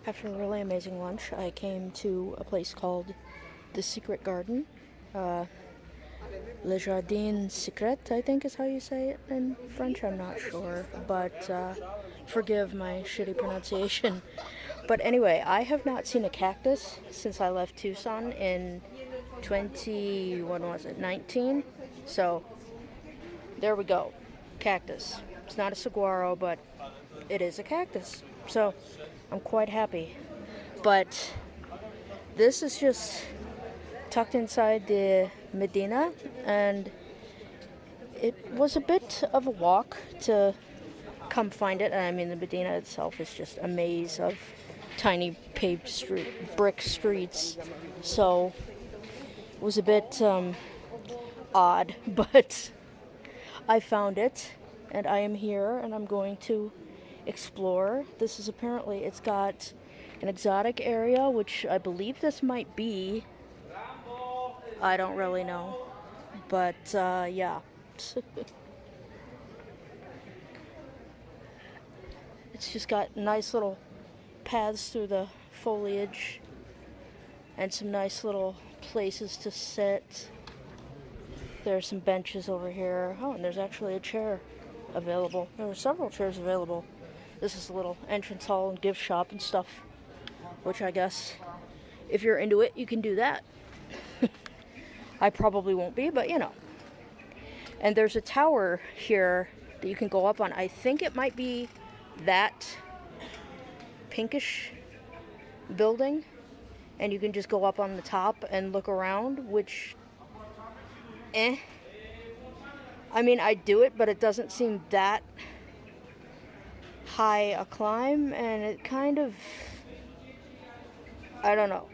After a really amazing lunch, I came to a place called the Secret Garden. Le Jardin Secret, I think is how you say it in French. I'm not sure, but forgive my shitty pronunciation. But anyway, I have not seen a cactus since I left Tucson in when was it, 19? So there we go, cactus. It's not a saguaro, but it is a cactus. So I'm quite happy. But this is just tucked inside the Medina, and it was a bit of a walk to come find it. And I mean, the Medina itself is just a maze of tiny paved brick streets. So it was a bit odd, but I found it, and I am here, and I'm going to explore. This is apparently, it's got an exotic area, which I believe this might be. I don't really know, but yeah. It's just got nice little paths through the foliage and some nice little places to sit. There are some benches over here. Oh, and there's actually a chair available. There are several chairs available. This is a little entrance hall and gift shop and stuff, which I guess if you're into it, you can do that. I probably won't be, but you know. And there's a tower here that you can go up on. I think it might be that pinkish building, and you can just go up on the top and look around, which, I mean, I'd do it, but it doesn't seem that high a climb, and it kind of, I don't know.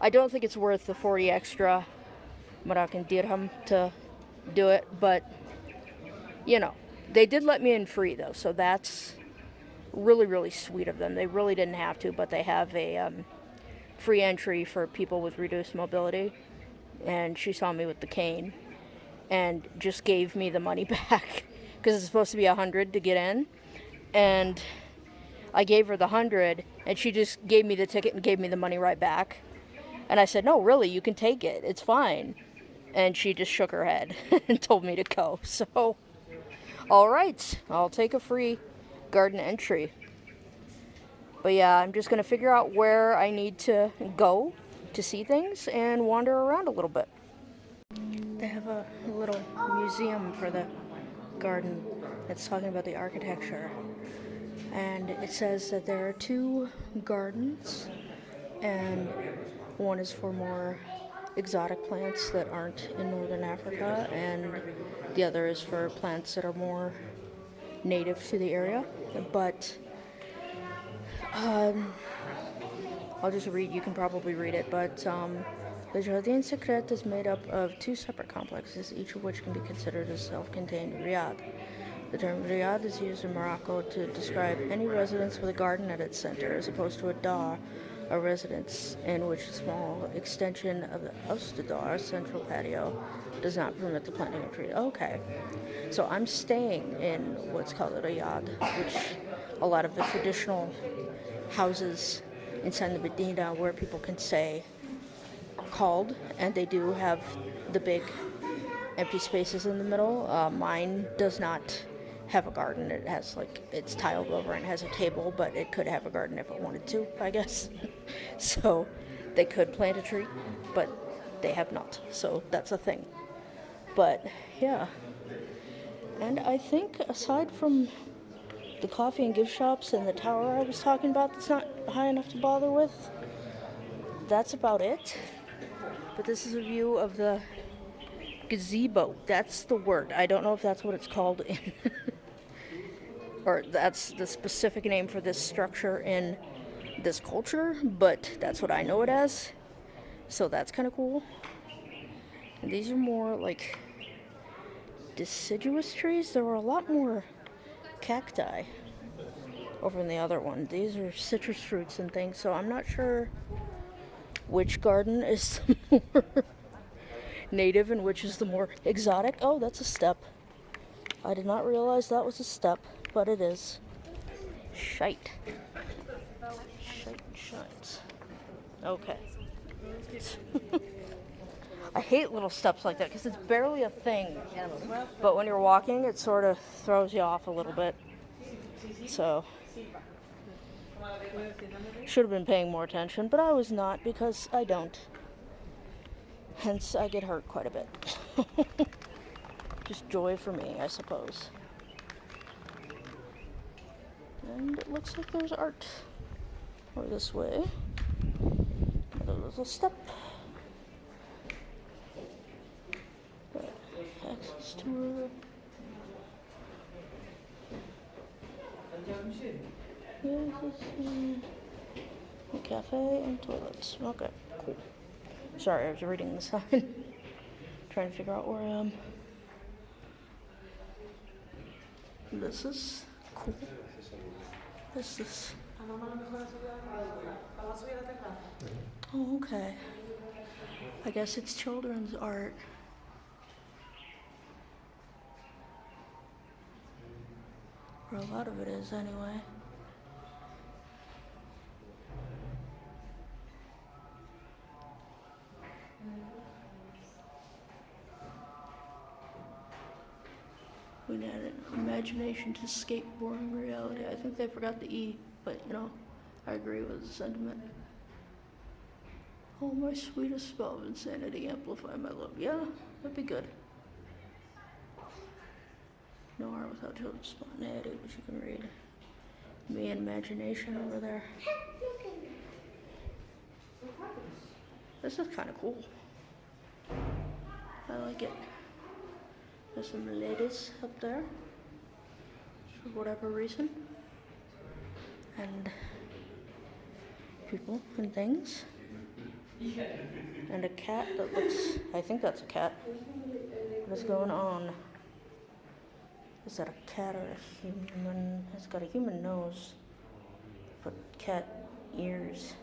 I don't think it's worth the 40 extra Moroccan dirham to do it, but, you know, they did let me in free, though, so that's really, really sweet of them. They really didn't have to, but they have a free entry for people with reduced mobility, and she saw me with the cane and just gave me the money back, because it's supposed to be 100 to get in, and I gave her the 100, and she just gave me the ticket and gave me the money right back. And I said, no, really, you can take it. It's fine. And she just shook her head and told me to go. So, all right, I'll take a free garden entry. But yeah, I'm just going to figure out where I need to go to see things and wander around a little bit. They have a little museum for the garden that's talking about the architecture. And it says that there are 2 gardens, and one is for more exotic plants that aren't in northern Africa, and the other is for plants that are more native to the area. But I'll just read, you can probably read it, but the Jardin Secret is made up of 2 separate complexes, each of which can be considered a self-contained riad. The term riad is used in Morocco to describe any residence with a garden at its center, as opposed to a dar, a residence in which a small extension of the house de dar, central patio, does not permit the planting of trees. Okay, so I'm staying in what's called a riad, which a lot of the traditional houses inside the Medina where people can stay are called, and they do have the big empty spaces in the middle. Mine does not have a garden. It has, like, it's tiled over and has a table, but it could have a garden if it wanted to, I guess. So they could plant a tree, but they have not. So that's a thing. But yeah. And I think aside from the coffee and gift shops and the tower I was talking about that's not high enough to bother with, that's about it. But this is a view of the gazebo. That's the word. I don't know if that's what it's called in or that's the specific name for this structure in this culture, but that's what I know it as. So that's kind of cool. And these are more like deciduous trees. There were a lot more cacti over in the other one. These are citrus fruits and things, so I'm not sure which garden is the more native and which is the more exotic. Oh, that's a step. I did not realize that was a step, but it is. Shite. Shite. Okay. I hate little steps like that because it's barely a thing. But when you're walking, it sort of throws you off a little bit. So, should have been paying more attention, but I was not because I don't. Hence, I get hurt quite a bit. Just joy for me, I suppose. And it looks like there's art. Or this way. Another little step. Access to a cafe and toilets. Okay, cool. Sorry, I was reading the sign. Trying to figure out where I am. This is cool. This is... Oh, okay. I guess it's children's art. Or a lot of it is, anyway. We need an imagination to escape boring reality. I think they forgot the E, but I agree with the sentiment. Oh, my sweetest spell of insanity, amplify my love. Yeah, that'd be good. No art without children's spontaneity, which you can read. Me and imagination over there. This is kind of cool. I like it. There's some ladies up there, for whatever reason. And people and things. And a cat that looks, I think that's a cat. What is going on? Is that a cat or a human? It's got a human nose, but cat ears.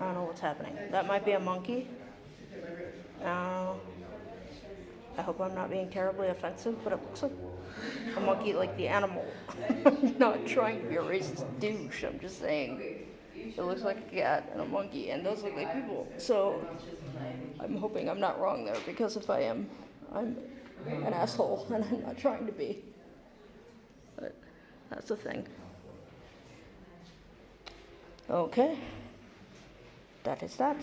I don't know what's happening. That might be a monkey. I hope I'm not being terribly offensive, but it looks like a monkey, like the animal. I'm not trying to be a racist douche, I'm just saying. It looks like a cat and a monkey, and those look like people. So I'm hoping I'm not wrong there, because if I am, I'm an asshole, and I'm not trying to be. But that's the thing. Okay. That is that.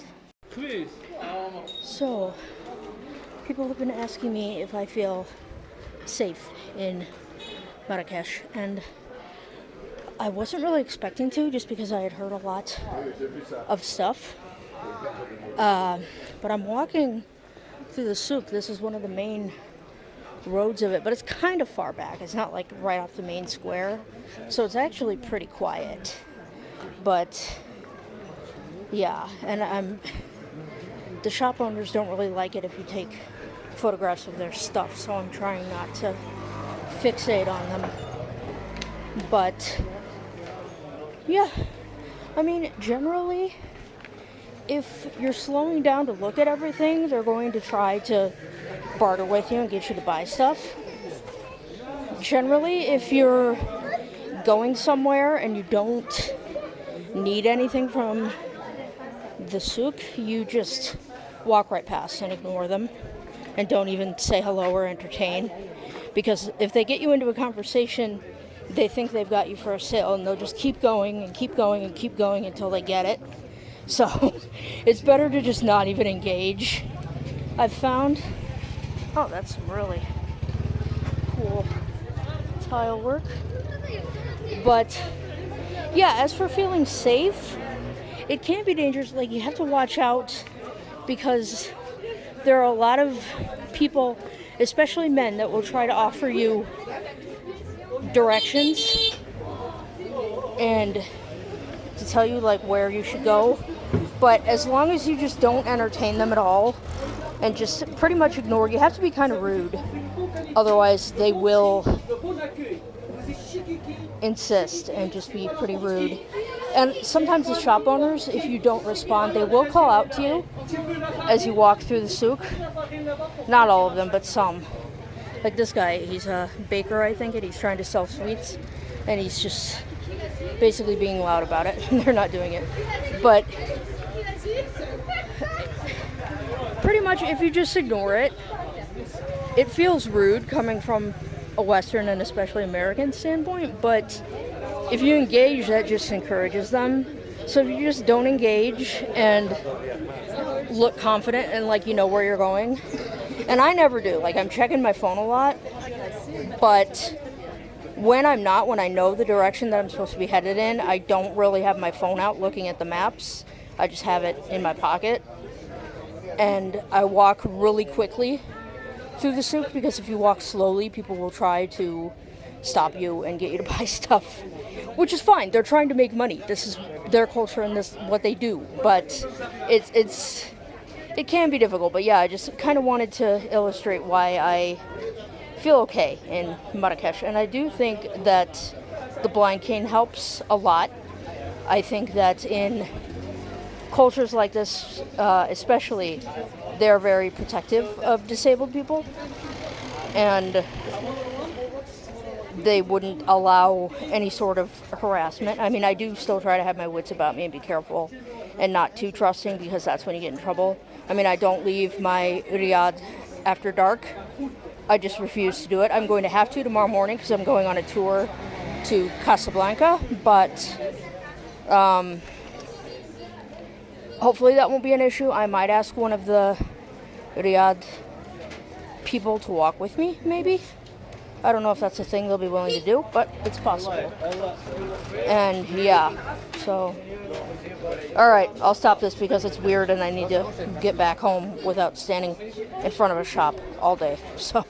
Please. So, people have been asking me if I feel safe in Marrakesh, and I wasn't really expecting to, just because I had heard a lot of stuff. But I'm walking through the souk. This is one of the main roads of it, but it's kind of far back. It's not like right off the main square, so it's actually pretty quiet. But yeah, and the shop owners don't really like it if you take photographs of their stuff, so I'm trying not to fixate on them. But yeah, I mean, generally, if you're slowing down to look at everything, they're going to try to barter with you and get you to buy stuff. Generally, if you're going somewhere and you don't need anything from the souk, you just walk right past and ignore them and don't even say hello or entertain. Because if they get you into a conversation, they think they've got you for a sale, and they'll just keep going and keep going and keep going until they get it. So it's better to just not even engage. I've found, oh, that's some really cool tile work. But yeah, as for feeling safe, it can be dangerous. Like, you have to watch out, because there are a lot of people, especially men, that will try to offer you directions and to tell you like where you should go. But as long as you just don't entertain them at all and just pretty much ignore, you have to be kind of rude. Otherwise, they will insist and just be pretty rude. And sometimes the shop owners, if you don't respond, they will call out to you as you walk through the souk. Not all of them, but some. Like this guy, he's a baker, I think, and he's trying to sell sweets. and he's just basically being loud about it. They're not doing it. But pretty much if you just ignore it, it feels rude coming from a Western and especially American standpoint, but if you engage, that just encourages them. So if you just don't engage and look confident and like you know where you're going, and I never do, like I'm checking my phone a lot, but when I'm not, when I know the direction that I'm supposed to be headed in, I don't really have my phone out looking at the maps. I just have it in my pocket, and I walk really quickly through the souk, because if you walk slowly, people will try to stop you and get you to buy stuff, which is fine. They're trying to make money. This is their culture and this what they do. But it can be difficult. But yeah, I just kind of wanted to illustrate why I feel okay in Marrakesh, and I do think that the blind cane helps a lot. I think that in cultures like this, especially, they're very protective of disabled people, and they wouldn't allow any sort of harassment. I mean, I do still try to have my wits about me and be careful and not too trusting, because that's when you get in trouble. I mean, I don't leave my riad after dark. I just refuse to do it. I'm going to have to tomorrow morning because I'm going on a tour to Casablanca, but hopefully that won't be an issue. I might ask one of the Riyadh people to walk with me, maybe. I don't know if that's a thing they'll be willing to do, but it's possible. And yeah, so alright, I'll stop this because it's weird and I need to get back home without standing in front of a shop all day. So